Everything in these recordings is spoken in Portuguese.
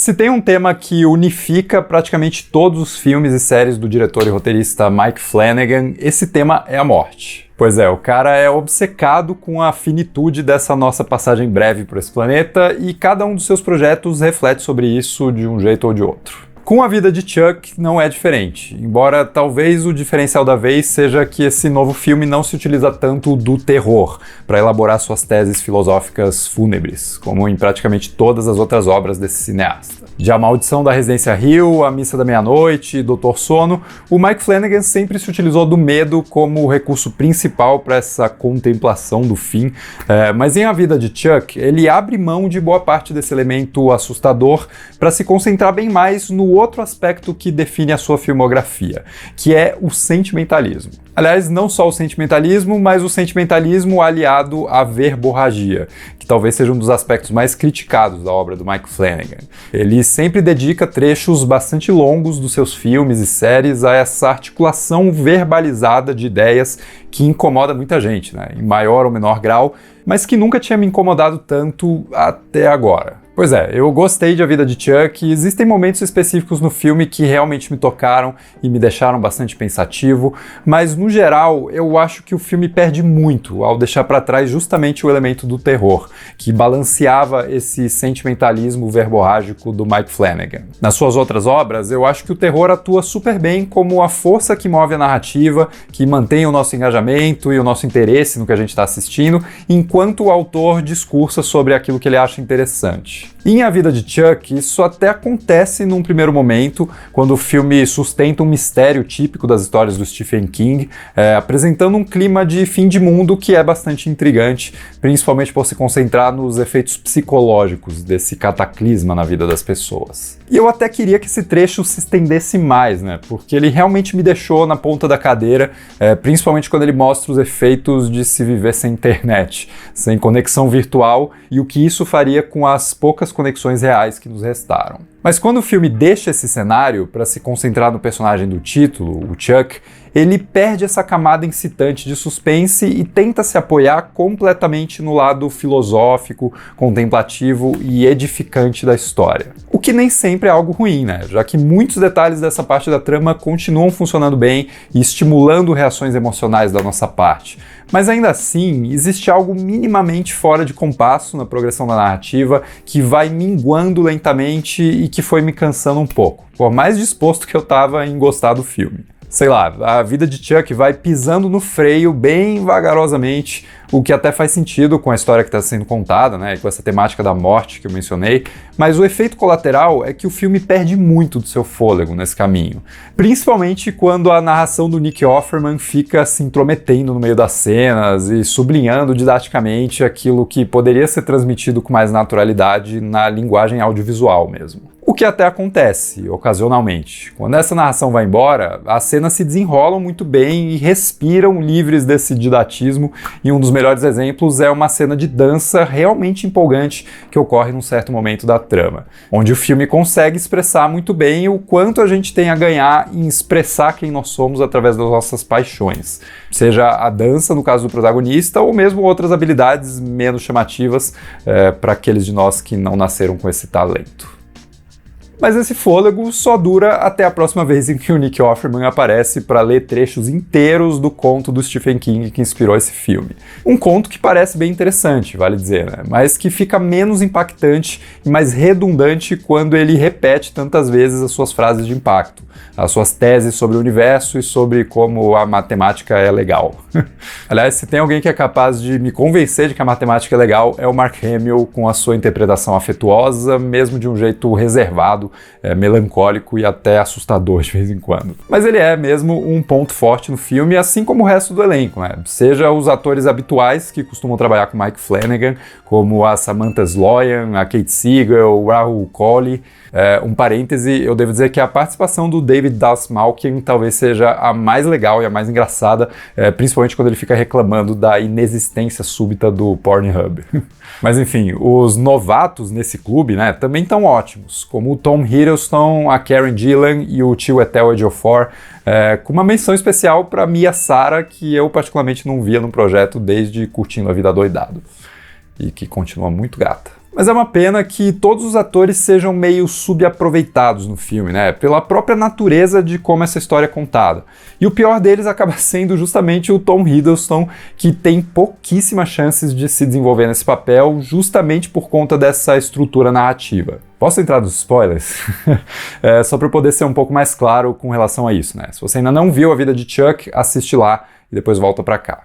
Se tem um tema que unifica praticamente todos os filmes e séries do diretor e roteirista Mike Flanagan, esse tema é a morte. Pois é, o cara é obcecado com a finitude dessa nossa passagem breve por esse planeta e cada um dos seus projetos reflete sobre isso de um jeito ou de outro. Com a vida de Chuck não é diferente, embora talvez o diferencial da vez seja que esse novo filme não se utiliza tanto do terror para elaborar suas teses filosóficas fúnebres, como em praticamente todas as outras obras desse cineasta. De A Maldição da Residência Hill, A Missa da Meia-Noite, Doutor Sono, o Mike Flanagan sempre se utilizou do medo como o recurso principal para essa contemplação do fim, mas em A Vida de Chuck, ele abre mão de boa parte desse elemento assustador para se concentrar bem mais no outro aspecto que define a sua filmografia, que é o sentimentalismo. Aliás, não só o sentimentalismo, mas o sentimentalismo aliado à verborragia, que talvez seja um dos aspectos mais criticados da obra do Mike Flanagan. Ele sempre dedica trechos bastante longos dos seus filmes e séries a essa articulação verbalizada de ideias que incomoda muita gente, né, em maior ou menor grau, mas que nunca tinha me incomodado tanto até agora. Pois é, eu gostei de A Vida de Chuck e existem momentos específicos no filme que realmente me tocaram e me deixaram bastante pensativo, mas no geral eu acho que o filme perde muito ao deixar para trás justamente o elemento do terror, que balanceava esse sentimentalismo verborrágico do Mike Flanagan. Nas suas outras obras, eu acho que o terror atua super bem como a força que move a narrativa, que mantém o nosso engajamento e o nosso interesse no que a gente está assistindo, enquanto o autor discursa sobre aquilo que ele acha interessante. Em A Vida de Chuck, isso até acontece num primeiro momento, quando o filme sustenta um mistério típico das histórias do Stephen King, apresentando um clima de fim de mundo que é bastante intrigante, principalmente por se concentrar nos efeitos psicológicos desse cataclisma na vida das pessoas. E eu até queria que esse trecho se estendesse mais, né? Porque ele realmente me deixou na ponta da cadeira, principalmente quando ele mostra os efeitos de se viver sem internet, sem conexão virtual e o que isso faria com as poucas conexões reais que nos restaram. Mas quando o filme deixa esse cenário para se concentrar no personagem do título, o Chuck, ele perde essa camada incitante de suspense e tenta se apoiar completamente no lado filosófico, contemplativo e edificante da história. O que nem sempre é algo ruim, né? Já que muitos detalhes dessa parte da trama continuam funcionando bem e estimulando reações emocionais da nossa parte. Mas ainda assim, existe algo minimamente fora de compasso na progressão da narrativa que vai minguando lentamente e que foi me cansando um pouco, por mais disposto que eu estava em gostar do filme. Sei lá, A Vida de Chuck vai pisando no freio bem vagarosamente, o que até faz sentido com a história que está sendo contada, né, e com essa temática da morte que eu mencionei, mas o efeito colateral é que o filme perde muito do seu fôlego nesse caminho, principalmente quando a narração do Nick Offerman fica se intrometendo no meio das cenas e sublinhando didaticamente aquilo que poderia ser transmitido com mais naturalidade na linguagem audiovisual mesmo. O que até acontece, ocasionalmente. Quando essa narração vai embora, as cenas se desenrolam muito bem e respiram livres desse didatismo, e um dos melhores exemplos é uma cena de dança realmente empolgante que ocorre num certo momento da trama, onde o filme consegue expressar muito bem o quanto a gente tem a ganhar em expressar quem nós somos através das nossas paixões, seja a dança, no caso do protagonista, ou mesmo outras habilidades menos chamativas para aqueles de nós que não nasceram com esse talento. Mas esse fôlego só dura até a próxima vez em que o Nick Offerman aparece para ler trechos inteiros do conto do Stephen King que inspirou esse filme. Um conto que parece bem interessante, vale dizer, né? Mas que fica menos impactante e mais redundante quando ele repete tantas vezes as suas frases de impacto, as suas teses sobre o universo e sobre como a matemática é legal. Aliás, se tem alguém que é capaz de me convencer de que a matemática é legal, é o Mark Hamill, com a sua interpretação afetuosa, mesmo de um jeito reservado, melancólico e até assustador de vez em quando. Mas ele é mesmo um ponto forte no filme, assim como o resto do elenco, né? Seja os atores habituais que costumam trabalhar com Mike Flanagan, como a Samantha Sloyan, a Kate Siegel, o Rahul Kohli. Um parêntese, eu devo dizer que a participação do David Dastmalchian talvez seja a mais legal e a mais engraçada, principalmente quando ele fica reclamando da inexistência súbita do Pornhub. Mas enfim, os novatos nesse clube, né, também estão ótimos, como o Tom Hiddleston, a Karen Gillan e o Chiwetel Ejiofor, com uma menção especial para Mia Sara, que eu particularmente não via no projeto desde Curtindo a Vida Adoidado, e que continua muito gata. Mas é uma pena que todos os atores sejam meio subaproveitados no filme, né? Pela própria natureza de como essa história é contada. E o pior deles acaba sendo justamente o Tom Hiddleston, que tem pouquíssimas chances de se desenvolver nesse papel, justamente por conta dessa estrutura narrativa. Posso entrar nos spoilers? Só para eu poder ser um pouco mais claro com relação a isso, né? Se você ainda não viu A Vida de Chuck, assiste lá e depois volta para cá.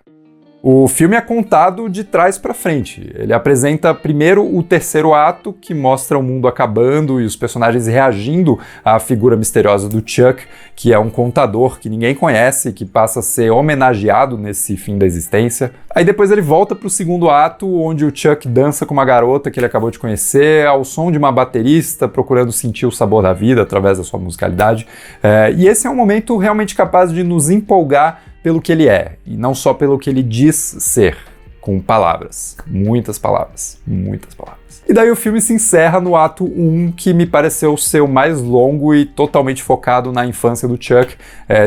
O filme é contado de trás para frente. Ele apresenta primeiro o terceiro ato, que mostra o mundo acabando e os personagens reagindo à figura misteriosa do Chuck, que é um contador que ninguém conhece, que passa a ser homenageado nesse fim da existência. Aí depois ele volta para o segundo ato, onde o Chuck dança com uma garota que ele acabou de conhecer, ao som de uma baterista, procurando sentir o sabor da vida através da sua musicalidade. E esse é um momento realmente capaz de nos empolgar pelo que ele é, e não só pelo que ele diz ser, com palavras. Muitas palavras. Muitas palavras. E daí o filme se encerra no ato 1, que me pareceu ser o mais longo e totalmente focado na infância do Chuck,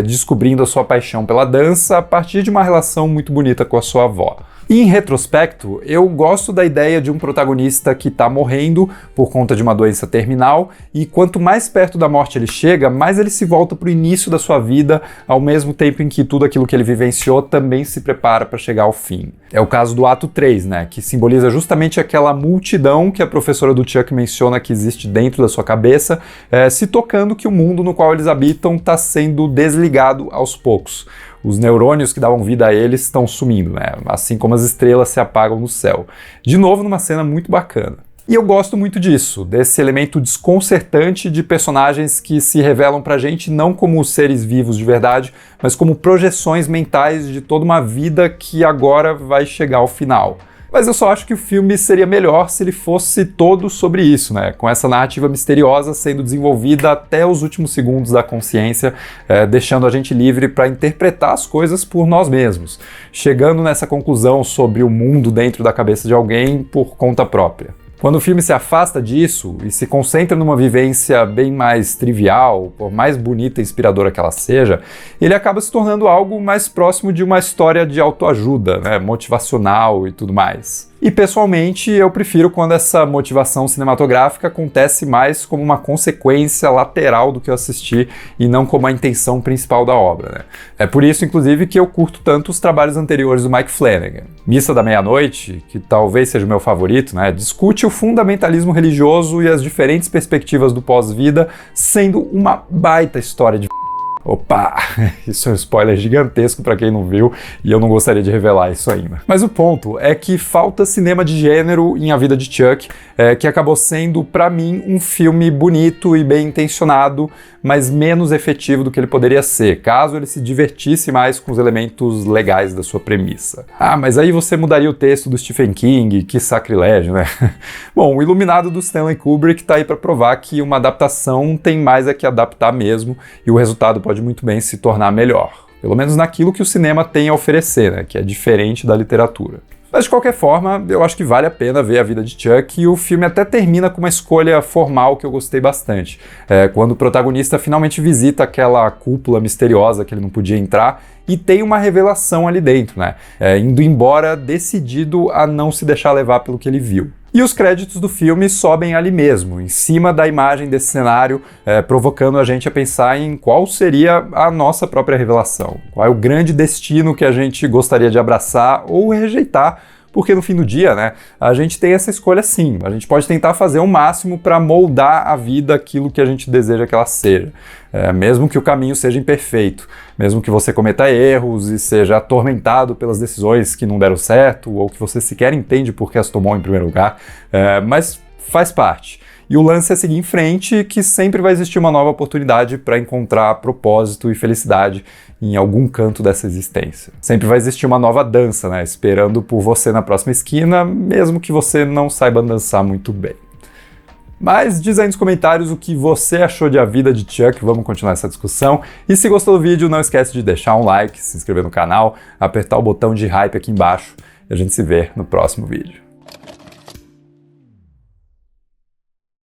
descobrindo a sua paixão pela dança a partir de uma relação muito bonita com a sua avó. E em retrospecto, eu gosto da ideia de um protagonista que está morrendo por conta de uma doença terminal, e quanto mais perto da morte ele chega, mais ele se volta para o início da sua vida, ao mesmo tempo em que tudo aquilo que ele vivenciou também se prepara para chegar ao fim. É o caso do ato 3, né, que simboliza justamente aquela multidão que a professora do Chuck menciona que existe dentro da sua cabeça, se tocando que o mundo no qual eles habitam está sendo desligado aos poucos. Os neurônios que davam vida a eles estão sumindo, né? Assim como as estrelas se apagam no céu. De novo, numa cena muito bacana. E eu gosto muito disso, desse elemento desconcertante de personagens que se revelam pra gente não como seres vivos de verdade, mas como projeções mentais de toda uma vida que agora vai chegar ao final. Mas eu só acho que o filme seria melhor se ele fosse todo sobre isso, né? Com essa narrativa misteriosa sendo desenvolvida até os últimos segundos da consciência, deixando a gente livre para interpretar as coisas por nós mesmos, chegando nessa conclusão sobre o mundo dentro da cabeça de alguém por conta própria. Quando o filme se afasta disso e se concentra numa vivência bem mais trivial, por mais bonita e inspiradora que ela seja, ele acaba se tornando algo mais próximo de uma história de autoajuda, né, motivacional e tudo mais. E pessoalmente eu prefiro quando essa motivação cinematográfica acontece mais como uma consequência lateral do que eu assisti e não como a intenção principal da obra, né? É por isso, inclusive, que eu curto tanto os trabalhos anteriores do Mike Flanagan. Missa da Meia-Noite, que talvez seja o meu favorito, né, discute o fundamentalismo religioso e as diferentes perspectivas do pós-vida, sendo uma baita história de... Opa, isso é um spoiler gigantesco para quem não viu e eu não gostaria de revelar isso ainda. Mas o ponto é que falta cinema de gênero em A Vida de Chuck, que acabou sendo, para mim, um filme bonito e bem intencionado, mas menos efetivo do que ele poderia ser, caso ele se divertisse mais com os elementos legais da sua premissa. Ah, mas aí você mudaria o texto do Stephen King, que sacrilégio, né? Bom, o Iluminado do Stanley Kubrick tá aí para provar que uma adaptação tem mais a que adaptar mesmo, e o resultado pode muito bem se tornar melhor. Pelo menos naquilo que o cinema tem a oferecer, né? Que é diferente da literatura. Mas de qualquer forma, eu acho que vale a pena ver A Vida de Chuck, e o filme até termina com uma escolha formal que eu gostei bastante. Quando o protagonista finalmente visita aquela cúpula misteriosa que ele não podia entrar, e tem uma revelação ali dentro, né? Indo embora decidido a não se deixar levar pelo que ele viu. E os créditos do filme sobem ali mesmo, em cima da imagem desse cenário, provocando a gente a pensar em qual seria a nossa própria revelação, qual é o grande destino que a gente gostaria de abraçar ou rejeitar, porque no fim do dia, né, a gente tem essa escolha sim, a gente pode tentar fazer o máximo para moldar a vida aquilo que a gente deseja que ela seja, mesmo que o caminho seja imperfeito, mesmo que você cometa erros e seja atormentado pelas decisões que não deram certo, ou que você sequer entende por que as tomou em primeiro lugar, mas faz parte. E o lance é seguir em frente, que sempre vai existir uma nova oportunidade para encontrar propósito e felicidade em algum canto dessa existência. Sempre vai existir uma nova dança, né, esperando por você na próxima esquina, mesmo que você não saiba dançar muito bem. Mas diz aí nos comentários o que você achou de A Vida de Chuck, vamos continuar essa discussão. E se gostou do vídeo, não esquece de deixar um like, se inscrever no canal, apertar o botão de hype aqui embaixo, e a gente se vê no próximo vídeo.